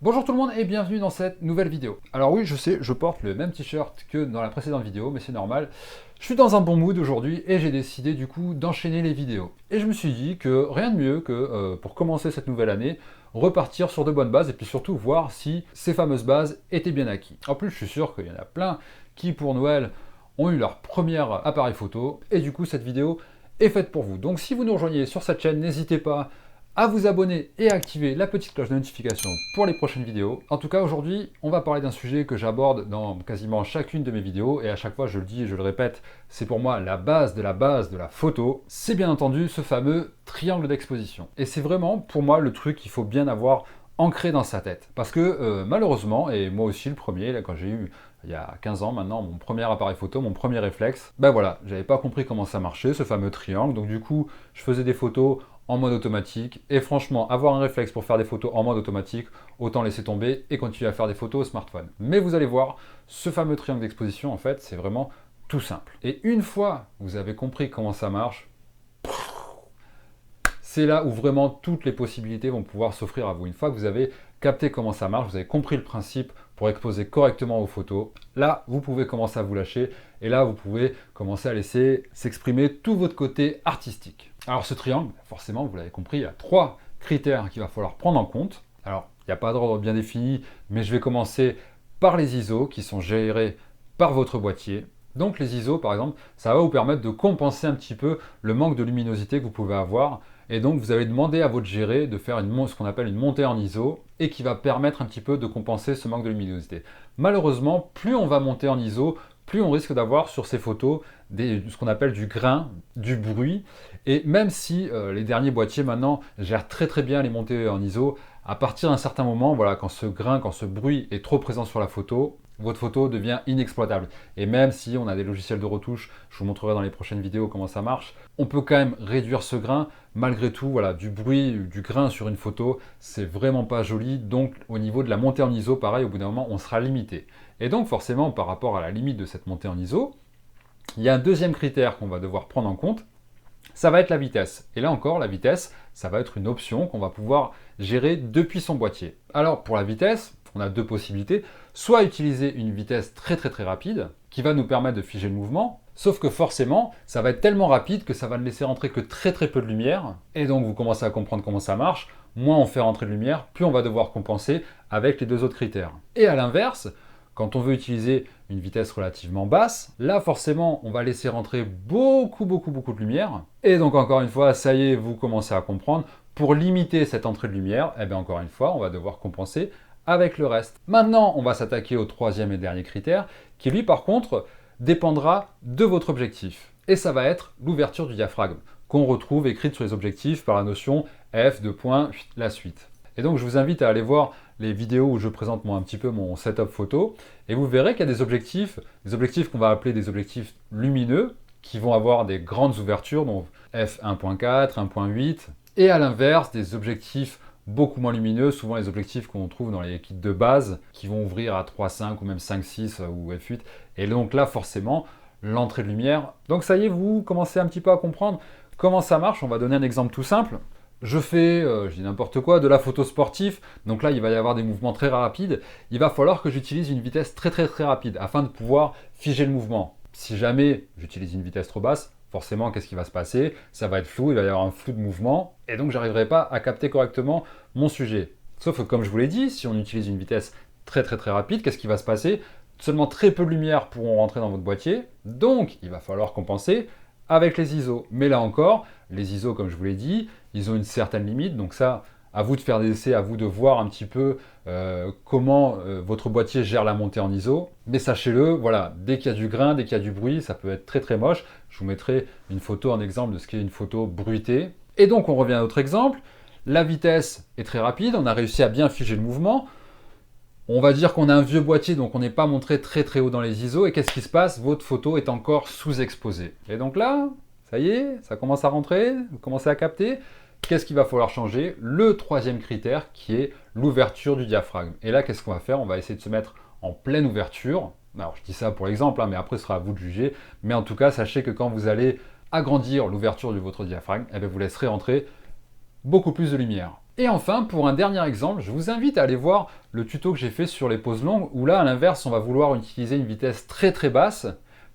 Bonjour tout le monde et bienvenue dans cette nouvelle vidéo. Alors oui, je sais, je porte le même t-shirt que dans la précédente vidéo, mais c'est normal. Je suis dans un bon mood aujourd'hui et j'ai décidé du coup d'enchaîner les vidéos. Et je me suis dit que rien de mieux que pour commencer cette nouvelle année, repartir sur de bonnes bases et puis surtout voir si ces fameuses bases étaient bien acquises. En plus, je suis sûr qu'il y en a plein qui pour Noël ont eu leur premier appareil photo et du coup cette vidéo est faite pour vous. Donc si vous nous rejoignez sur cette chaîne, n'hésitez pas à vous abonner et à activer la petite cloche de notification pour les prochaines vidéos. En tout cas, aujourd'hui, on va parler d'un sujet que j'aborde dans quasiment chacune de mes vidéos, et à chaque fois, je le dis et je le répète, c'est pour moi la base de la photo. C'est bien entendu ce fameux triangle d'exposition. Et c'est vraiment, pour moi, le truc qu'il faut bien avoir ancré dans sa tête. Parce que malheureusement, et moi aussi le premier, là, quand j'ai eu il y a 15 ans maintenant, mon premier appareil photo, mon premier réflexe, ben voilà, j'avais pas compris comment ça marchait, ce fameux triangle, donc du coup, je faisais des photos en mode automatique, et franchement, avoir un réflexe pour faire des photos en mode automatique, autant laisser tomber et continuer à faire des photos au smartphone. Mais vous allez voir, ce fameux triangle d'exposition, en fait, c'est vraiment tout simple. Et une fois que vous avez compris comment ça marche, c'est là où vraiment toutes les possibilités vont pouvoir s'offrir à vous. Une fois que vous avez capté comment ça marche, vous avez compris le principe pour exposer correctement vos photos, là, vous pouvez commencer à vous lâcher et là, vous pouvez commencer à laisser s'exprimer tout votre côté artistique. Alors ce triangle, forcément, vous l'avez compris, il y a 3 critères qu'il va falloir prendre en compte. Alors, il n'y a pas d'ordre bien défini, mais je vais commencer par les ISO qui sont gérés par votre boîtier. Donc les ISO, par exemple, ça va vous permettre de compenser un petit peu le manque de luminosité que vous pouvez avoir. Et donc vous avez demandé à votre géré de faire ce qu'on appelle une montée en ISO et qui va permettre un petit peu de compenser ce manque de luminosité. Malheureusement, plus on va monter en ISO, plus on risque d'avoir sur ces photos ce qu'on appelle du grain, du bruit. Et même si les derniers boîtiers maintenant gèrent très bien les montées en ISO, à partir d'un certain moment, voilà, quand ce grain, quand ce bruit est trop présent sur la photo, votre photo devient inexploitable. Et même si on a des logiciels de retouche, je vous montrerai dans les prochaines vidéos comment ça marche, on peut quand même réduire ce grain. Malgré tout, voilà, du bruit, du grain sur une photo, c'est vraiment pas joli. Donc au niveau de la montée en ISO, pareil, au bout d'un moment, on sera limité. Et donc forcément, par rapport à la limite de cette montée en ISO, il y a un deuxième critère qu'on va devoir prendre en compte, ça va être la vitesse. Et là encore, la vitesse, ça va être une option qu'on va pouvoir gérer depuis son boîtier. Alors pour la vitesse, on a 2 possibilités. Soit utiliser une vitesse très rapide, qui va nous permettre de figer le mouvement, sauf que forcément, ça va être tellement rapide que ça va ne laisser rentrer que très peu de lumière, et donc vous commencez à comprendre comment ça marche. Moins on fait rentrer de lumière, plus on va devoir compenser avec les 2 autres critères. Et à l'inverse, quand on veut utiliser une vitesse relativement basse, là forcément on va laisser rentrer beaucoup de lumière. Et donc encore une fois, ça y est, vous commencez à comprendre, pour limiter cette entrée de lumière, eh bien encore une fois, on va devoir compenser avec le reste. Maintenant, on va s'attaquer au 3e et dernier critère, qui lui par contre dépendra de votre objectif. Et ça va être l'ouverture du diaphragme, qu'on retrouve écrite sur les objectifs par la notion F de point, la suite. Et donc je vous invite à aller voir les vidéos où je présente moi un petit peu mon setup photo, et vous verrez qu'il y a des objectifs qu'on va appeler des objectifs lumineux, qui vont avoir des grandes ouvertures, donc f 1.4, 1.8, et à l'inverse des objectifs beaucoup moins lumineux, souvent les objectifs qu'on trouve dans les kits de base, qui vont ouvrir à 3.5 ou même 5.6 ou f8, et donc là forcément l'entrée de lumière. Donc ça y est, vous commencez un petit peu à comprendre comment ça marche. On va donner un exemple tout simple. Je fais, je dis n'importe quoi, de la photo sportive, donc là il va y avoir des mouvements très rapides, il va falloir que j'utilise une vitesse très rapide afin de pouvoir figer le mouvement. Si jamais j'utilise une vitesse trop basse, forcément qu'est-ce qui va se passer? Ça va être flou, il va y avoir un flou de mouvement, et donc j'arriverai pas à capter correctement mon sujet. Sauf que comme je vous l'ai dit, si on utilise une vitesse très rapide, qu'est-ce qui va se passer? Seulement très peu de lumière pourront rentrer dans votre boîtier, donc il va falloir compenser avec les ISO. Mais là encore, les ISO, comme je vous l'ai dit, ils ont une certaine limite, donc ça, à vous de faire des essais, à vous de voir un petit peu comment votre boîtier gère la montée en ISO. Mais sachez-le, voilà, dès qu'il y a du grain, dès qu'il y a du bruit, ça peut être très moche. Je vous mettrai une photo en exemple de ce qu'est une photo bruitée. Et donc on revient à notre exemple, la vitesse est très rapide, on a réussi à bien figer le mouvement. On va dire qu'on a un vieux boîtier, donc on n'est pas montré très haut dans les ISO. Et qu'est-ce qui se passe? Votre photo est encore sous-exposée. Et donc là, ça y est, ça commence à rentrer, vous commencez à capter. Qu'est-ce qu'il va falloir changer? Le 3e critère qui est l'ouverture du diaphragme. Et là, qu'est-ce qu'on va faire? On va essayer de se mettre en pleine ouverture. Alors, je dis ça pour l'exemple, hein, mais après, ce sera à vous de juger. Mais en tout cas, sachez que quand vous allez agrandir l'ouverture de votre diaphragme, eh bien, vous laisserez rentrer beaucoup plus de lumière. Et enfin, pour un dernier exemple, je vous invite à aller voir le tuto que j'ai fait sur les pauses longues, où là, à l'inverse, on va vouloir utiliser une vitesse très très basse,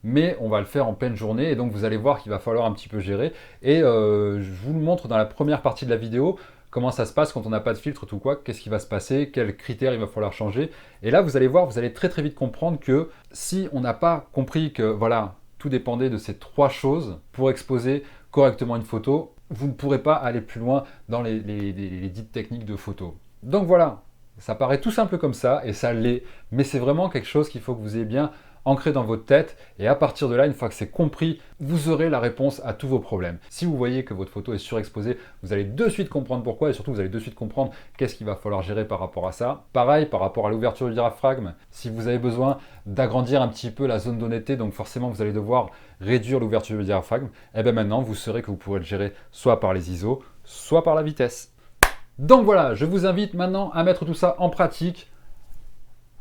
mais on va le faire en pleine journée, et donc vous allez voir qu'il va falloir un petit peu gérer. Et je vous le montre dans la première partie de la vidéo, comment ça se passe quand on n'a pas de filtre, tout quoi, qu'est-ce qui va se passer, quels critères il va falloir changer. Et là, vous allez voir, vous allez très très vite comprendre que si on n'a pas compris que, voilà, tout dépendait de ces trois choses pour exposer correctement une photo, vous ne pourrez pas aller plus loin dans les dites techniques de photo. Donc voilà, ça paraît tout simple comme ça, et ça l'est, mais c'est vraiment quelque chose qu'il faut que vous ayez bien ancré dans votre tête, et à partir de là, une fois que c'est compris, vous aurez la réponse à tous vos problèmes. Si vous voyez que votre photo est surexposée, vous allez de suite comprendre pourquoi, et surtout vous allez de suite comprendre qu'est-ce qu'il va falloir gérer par rapport à ça. Pareil, par rapport à l'ouverture du diaphragme, si vous avez besoin d'agrandir un petit peu la zone d'honnêteté, donc forcément vous allez devoir réduire l'ouverture du diaphragme, et bien maintenant vous saurez que vous pourrez le gérer soit par les ISO, soit par la vitesse. Donc voilà, je vous invite maintenant à mettre tout ça en pratique.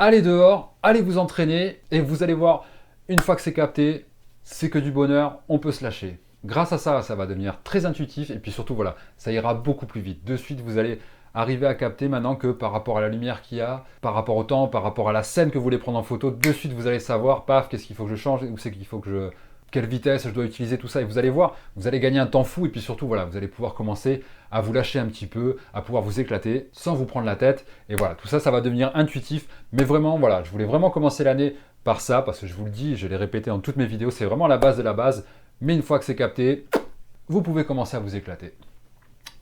Allez dehors, allez vous entraîner, et vous allez voir, une fois que c'est capté, c'est que du bonheur, on peut se lâcher. Grâce à ça, ça va devenir très intuitif, et puis surtout, voilà, ça ira beaucoup plus vite. De suite, vous allez arriver à capter maintenant que par rapport à la lumière qu'il y a, par rapport au temps, par rapport à la scène que vous voulez prendre en photo, de suite, vous allez savoir, paf, qu'est-ce qu'il faut que je change, où c'est qu'il faut que je... quelle vitesse je dois utiliser, tout ça, et vous allez voir, vous allez gagner un temps fou, et puis surtout, voilà, vous allez pouvoir commencer à vous lâcher un petit peu, à pouvoir vous éclater sans vous prendre la tête, et voilà, tout ça, ça va devenir intuitif, mais vraiment, voilà, je voulais vraiment commencer l'année par ça, parce que je vous le dis, je l'ai répété dans toutes mes vidéos, c'est vraiment la base de la base, mais une fois que c'est capté, vous pouvez commencer à vous éclater.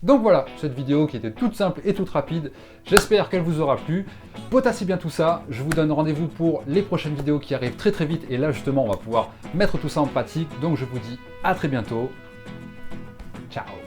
Donc voilà, cette vidéo qui était toute simple et toute rapide, j'espère qu'elle vous aura plu. Potassez bien tout ça, je vous donne rendez-vous pour les prochaines vidéos qui arrivent très très vite, et là justement on va pouvoir mettre tout ça en pratique, donc je vous dis à très bientôt, ciao.